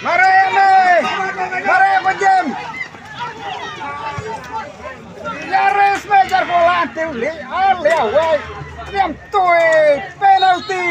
Mare penjem. Nyaris mejar bola Dewi. Ale awai. Yang tuit penalti.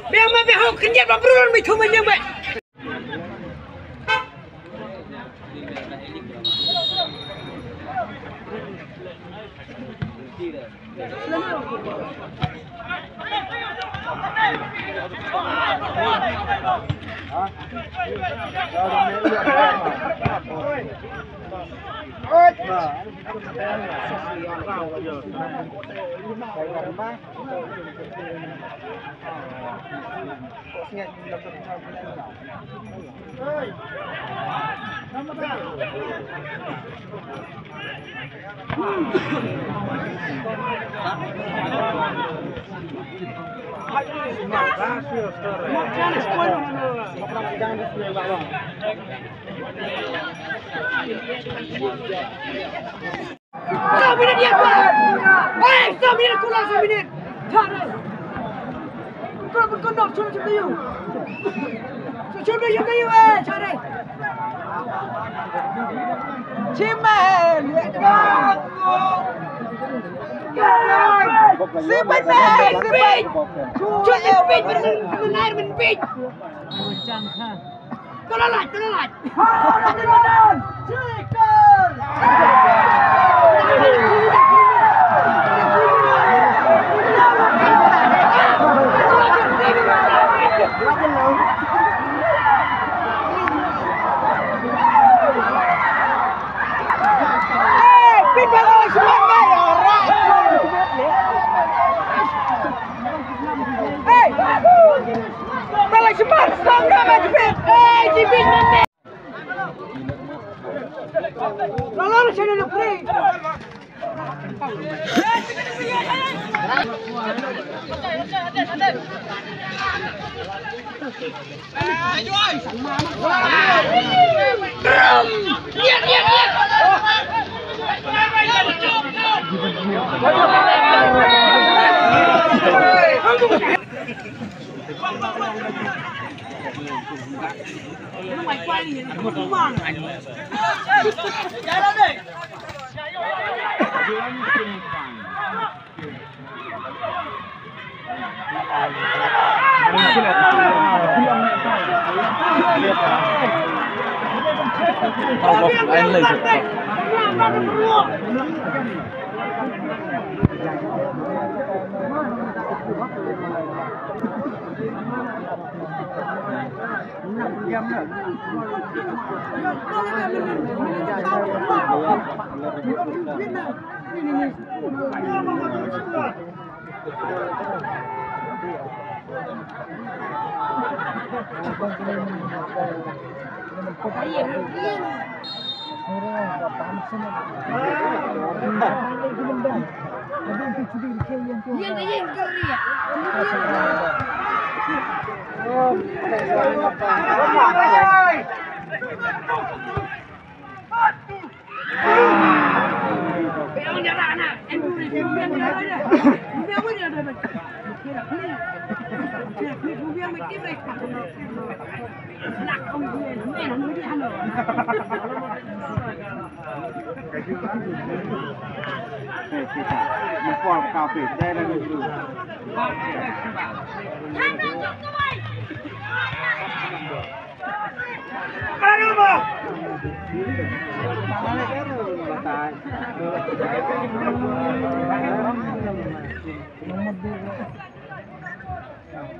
Biar mami hok kenyat babrul mi thuman yang baik. Minit dia kuat. Minit kulah 1 minit. Cari. Kau berkondok curi kayu. Curi kayu cari. Cimen. Sipit. Curi sipit benar menpit. Tolak. Cikar. Mày quay thì không mang. Chạy lên đi.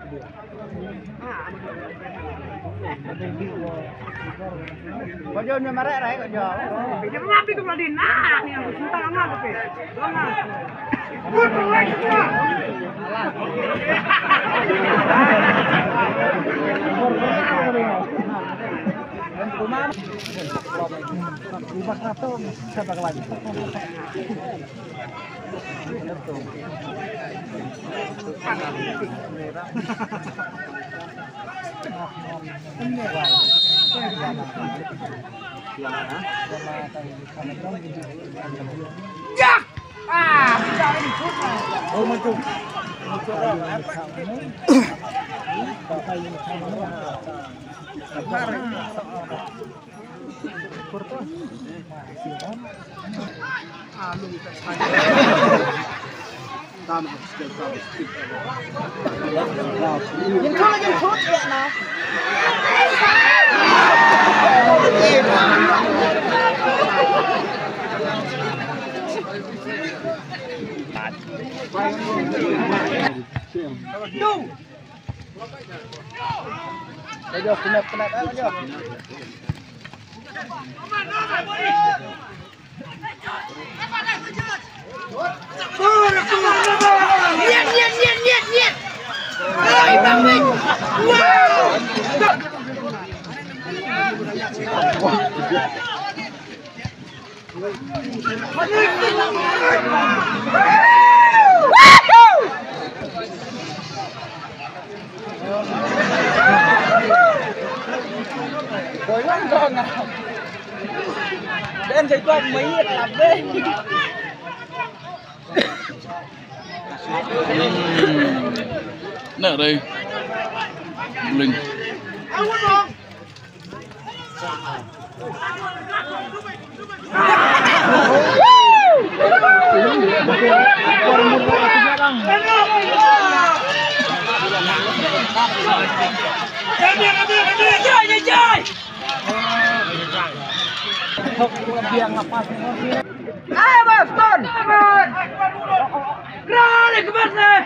Kau jual ni marah rai kau jual. Dia mengapi ke Bladin. Nah, ni yang sudah lama tapi. Lama. Good boy semua. Rumah satu siapa lagi? Ya. Ah, tidak ada shoot. Oh, macam. Jangan shoot ya nah. Dung. Ayo, penat aja. Нет. Ой, бабы. Вау! Rồi lắm con à. Đến thì con Mỹ làm đi. Nè đây Linh Chơi. Ayo bos, ton. Rale ke bawah.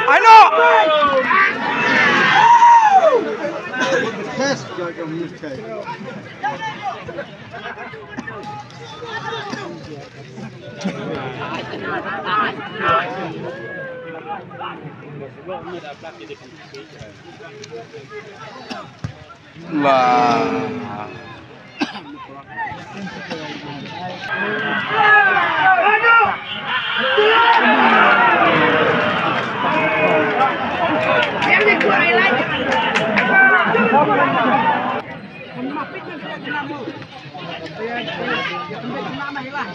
Ano? Yes, yo mistake. Lah Em đi quay lại. Mày lại.